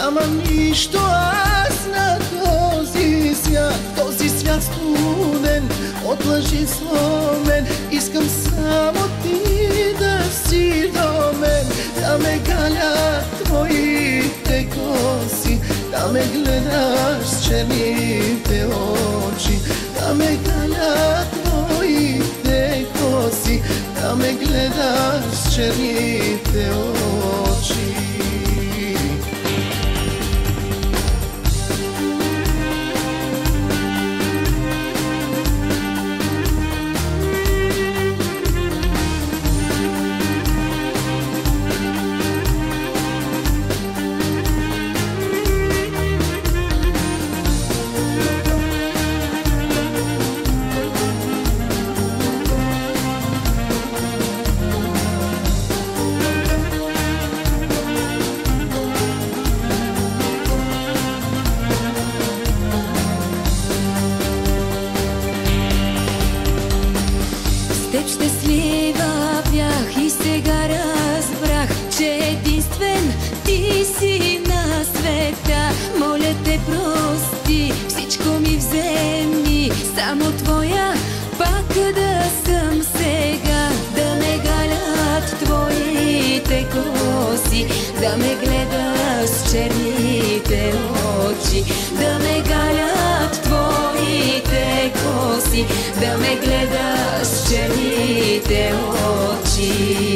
Няма нищо аз на този свят студен, от лъжи сломен. Искам само ти да си до мен, да ме галят твоите коси, да ме гледаш с черните очи, да ме галят твоите коси, да ме гледаш с черните очи. Теб щастлива бях и сега разбрах, че единствен ти си на света. Моля те, прости, всичко ми вземи, само твоя пак да съм сега. Да ме галят твоите коси, да ме гледаш с черните очи, да ме галят твоите коси, да ме гледаш с черните очи.